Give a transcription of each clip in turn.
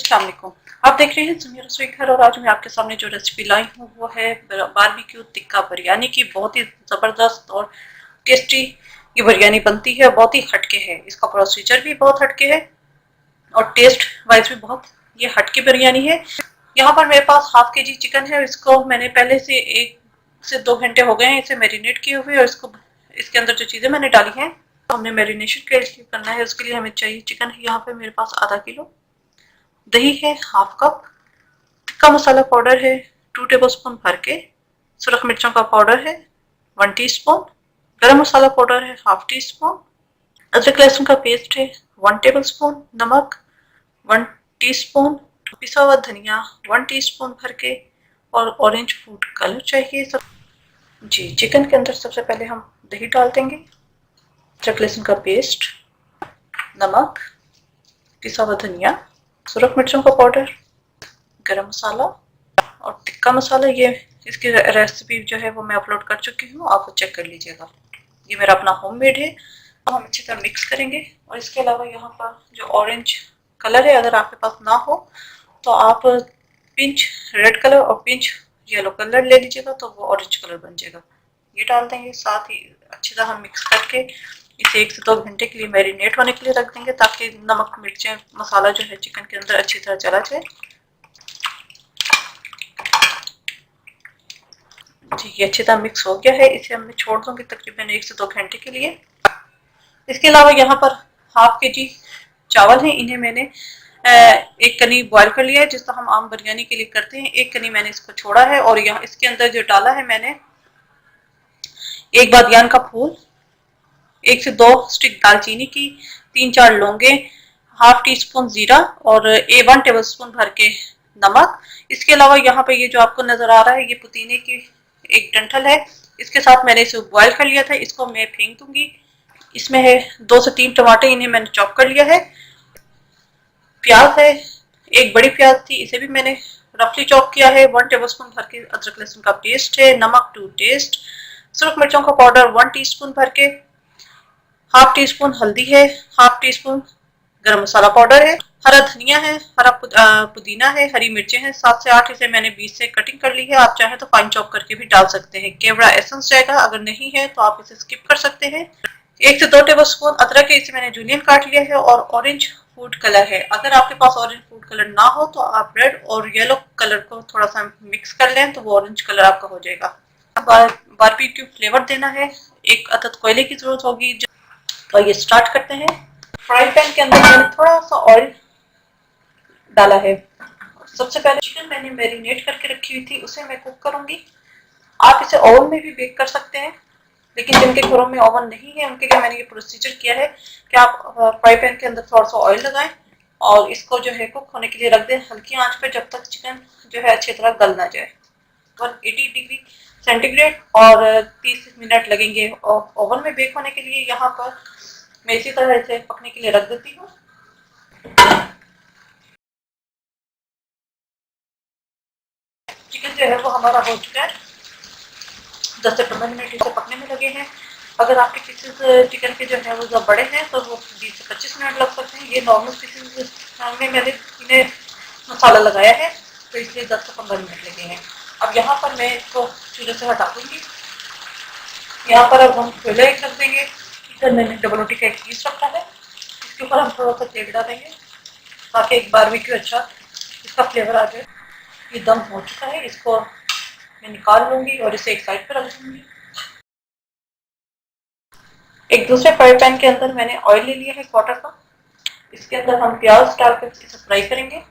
अस्सलाम वालेकुम। आप देख रहे हैं सुनिया रसोई घर और आज मैं आपके सामने जो रेसिपी लाई हूँ वो है बारबेक्यू टिक्का बिरयानी की। बहुत ही ज़बरदस्त और टेस्टी ये बिरयानी बनती है, बहुत ही हटके है। इसका प्रोसीजर भी बहुत हटके है और टेस्ट वाइज भी बहुत ये हटके बिरयानी है। यहाँ पर मेरे पास हाफ के जी चिकन है। इसको मैंने पहले से 1 से 2 घंटे हो गए हैं इसे मैरिनेट किए हुए और इसको इसके अंदर जो चीज़ें मैंने डाली हैं तो हमने मैरिनेशन करना है। उसके लिए हमें चाहिए चिकन है यहाँ पे मेरे पास आधा किलो, दही है half cup, tikka masala powder है 2 टेबलस्पून भर के, सुरख मिर्चों का पाउडर है 1 टीस्पून, गरम मसाला पाउडर है हाफ टीस्पून, अदरक लहसुन का पेस्ट है 1 टेबलस्पून, नमक 1 टीस्पून, पिसा हुआ धनिया 1 टीस्पून भर के और ऑरेंज फूड कलर चाहिए सब। जी, चिकन के अंदर सबसे पहले हम दही डाल देंगे, अदरक लहसुन का पेस्ट, नमक, पिसा हुआ धनिया, सुरख मिर्चों का पाउडर, गरम मसाला और टिक्का मसाला। ये इसकी रेसिपी जो है वो मैं अपलोड कर चुकी हूँ, आप चेक कर लीजिएगा। ये मेरा अपना होममेड है। अब हम अच्छी तरह मिक्स करेंगे और इसके अलावा यहाँ पर जो ऑरेंज कलर है अगर आपके पास ना हो तो आप पिंच रेड कलर और पिंच येलो कलर ले लीजिएगा तो वो ऑरेंज कलर बन जाएगा। ये डाल देंगे, साथ ही अच्छी तरह हम मिक्स करके इसे 1 से 2 घंटे के लिए मैरिनेट होने के लिए रख देंगे ताकि नमक मिर्चें मसाला जो है चिकन के अंदर अच्छी तरह चला जाए। जी, ये अच्छी तरह मिक्स हो गया है। इसे मैं छोड़ दूंगी तकरीबन 1 से 2 घंटे के लिए। इसके अलावा यहाँ पर हाफ के जी चावल है, इन्हें मैंने एक कनी बॉईल कर लिया है जिस तरह हम आम बिरयानी के लिए करते हैं। एक कनी मैंने इसको छोड़ा है और यहाँ इसके अंदर जो डाला है मैंने एक बादियान का फूल, 1 से 2 स्टिक दालचीनी की, 3-4 लौंगे, हाफ टीस्पून जीरा और 1 टेबलस्पून भर के नमक। इसके अलावा यहाँ पे ये जो आपको नजर आ रहा है ये पुदीने की एक डंठल है, इसके साथ मैंने इसे बॉईल कर लिया था। इसको मैं फेंक दूंगी। इसमें है 2 से 3 टमाटर, इन्हें मैंने चॉप कर लिया है। प्याज है, एक बड़ी प्याज थी, इसे भी मैंने रफली चॉप किया है। 1 टेबलस्पून भर के अदरक लहसुन का पेस्ट है, नमक टू टेस्ट, सुरख मिर्चों का पाउडर 1 टीस्पून भर के, हाफ टीस्पून हल्दी है, हाफ टीस्पून गरम मसाला पाउडर है, हरा धनिया है, हरा पुदीना है, हरी मिर्चें हैं 7 से 8, इसे मैंने बीच से कटिंग कर ली है। आप चाहें तो फाइन चॉप करके भी डाल सकते हैं। केवड़ा एसेंस जाएगा, अगर नहीं है तो आप इसे स्किप कर सकते हैं। 1 से 2 टेबलस्पून अदरक है, इसे मैंने जूलियन काट लिया है और ऑरेंज फूड कलर है। अगर आपके पास ऑरेंज फूड कलर ना हो तो आप रेड और येलो कलर को थोड़ा सा मिक्स कर लें तो वो ऑरेंज कलर आपका हो जाएगा। बारबेक्यू फ्लेवर देना है, एक अदद कोयले की जरूरत होगी। तो ये स्टार्ट करते हैं। फ्राई पैन के अंदर मैंने थोड़ा सा ऑयल डाला है। सबसे पहले चिकन मैंने मैरिनेट करके रखी हुई थी उसे मैं कुक करूंगी। आप इसे ओवन में भी बेक कर सकते हैं, लेकिन जिनके घरों में ओवन नहीं है उनके लिए मैंने ये प्रोसीजर किया है कि आप फ्राई पैन के अंदर थोड़ा सा ऑयल लगाएं और इसको जो है कुक होने के लिए रख दें हल्की आंच पर जब तक चिकन जो है अच्छी तरह गल ना जाए। 180 डिग्री सेंटीग्रेड और 30 मिनट लगेंगे ओवन में बेक होने के लिए। यहाँ पर मैं इसी तरह इसे पकने के लिए रख देती हूँ। चिकन जो है वो हमारा हो चुका है, 10 से 15 मिनट इसे पकने में लगे हैं। अगर आपके पीसेस चिकन के जो है वो जब बड़े हैं तो वो 20 से 25 मिनट लग सकते हैं। ये नॉर्मल पीसेस में मैंने इन्हें मसाला लगाया है तो इसलिए 10 से 15 मिनट लगे हैं। अब यहाँ पर मैं इसको चूल्हे से हटा दूंगी। यहाँ पर अब हम कोयला एक रख देंगे। इधर मैंने डबल रोटी का एक पीस रखा है, इसके ऊपर हम थोड़ा सा तेल डालेंगे ताकि एक बारबेक्यू अच्छा इसका फ्लेवर आ जाए। ये दम हो चुका है, इसको मैं निकाल लूंगी और इसे एक साइड पर रख दूंगी। एक दूसरे फ्राई पैन के अंदर मैंने ऑयल ले लिया है क्वार्टर का, इसके अंदर हम प्याज डालकर इसे फ्राई करेंगे।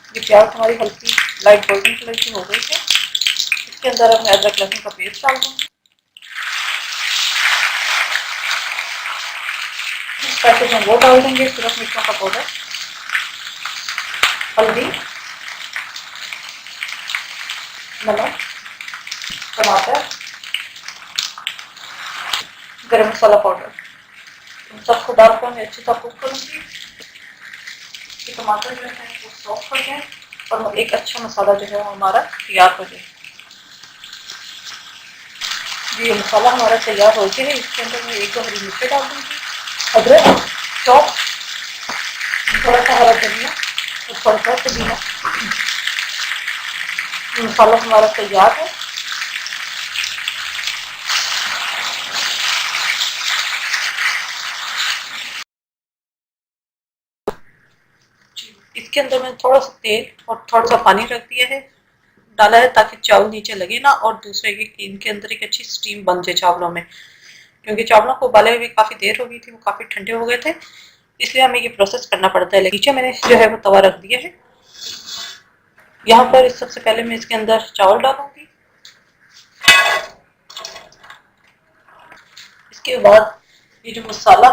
ये प्याज हमारी हल्की लाइट गोल्डन कलर की हो गई है। इसके अंदर अब मैं अदरक लहसुन का पेस्ट डाल दूंगी। इस पैकेज में वो डाल देंगे, सुरख मिर्चों का पाउडर, हल्दी, नमक, टमाटर, गरम मसाला पाउडर, इन सबको डालकर मैं अच्छी तरह कुक करूँगी। टमाटर जो है वो सॉफ्ट हो जाए और एक अच्छा मसाला जो है वो हमारा तैयार हो जाए। ये मसाला हमारा तैयार हो गया है। इसके अंदर मैं 1-2 हरी मिर्चें डाल दूँगी अदरक, चॉप, थोड़ा सा हरा धनिया और थोड़ा सा पुदीना। मसाला हमारा तैयार है। इसके अंदर मैंने थोड़ा सा तेल और थोड़ा सा पानी रख दिया है, डाला है ताकि चावल नीचे लगे ना, और दूसरे कि इनके अंदर एक अच्छी स्टीम बन जाए चावलों में, क्योंकि चावलों को उबाले हुए काफ़ी देर हो गई थी, वो काफ़ी ठंडे हो गए थे, इसलिए हमें ये प्रोसेस करना पड़ता है। नीचे मैंने जो है वो तवा रख दिया है। यहाँ पर सबसे पहले मैं इसके अंदर चावल डालूंगी, इसके बाद ये जो मसाला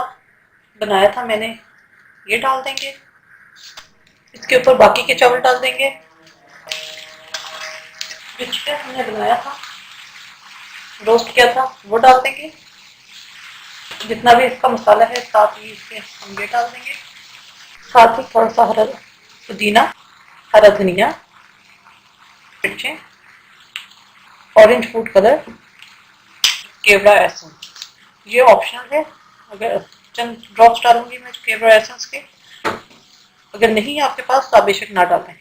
बनाया था मैंने ये डाल देंगे, इसके ऊपर बाकी के चावल डाल देंगे, जो चिकन हमने बनाया था, रोस्ट किया था, वो डाल देंगे, जितना भी इसका मसाला है साथ ही इसके हम ये डाल देंगे, साथ ही थोड़ा सा हरा पुदीना, हरा धनिया, मिर्चें, ऑरेंज फूड कलर, केवड़ा एसेंस, ये ऑप्शनल है, अगर चंद ड्रॉप्स डालूंगी मैं केवड़ा एसेंस के, अगर नहीं है आपके पास तो आप बेशक ना डालें,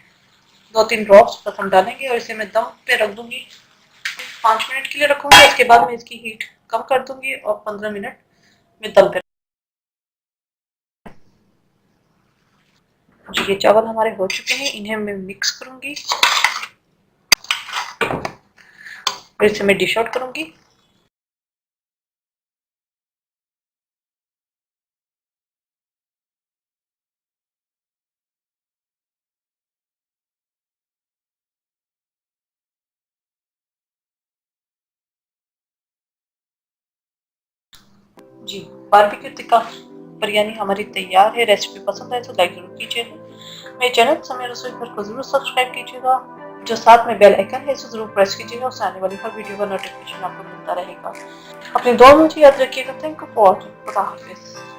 2-3 ड्रॉप्स बस हम डालेंगे और इसे मैं दम पे रख दूंगी, 5 मिनट के लिए रखूंगी। इसके बाद मैं इसकी हीट कम कर दूंगी और 15 मिनट में दम पे। जी ये चावल हमारे हो चुके हैं, इन्हें मैं मिक्स करूंगी और इसे मैं डिश आउट करूंगी। जी बारबेक्यू टिक्का बिरयानी हमारी तैयार है। रेसिपी पसंद आए तो लाइक जरूर कीजिएगा। मेरे चैनल समय रसोई घर को जरूर सब्सक्राइब कीजिएगा, जो साथ में बेल आइकन है उसे जरूर प्रेस कीजिएगा, उससे आने वाली हर वीडियो का नोटिफिकेशन आपको मिलता रहेगा। अपनी दुआ में मुझे याद रखिएगा। Thank you for watching. खुदा हाफिज़।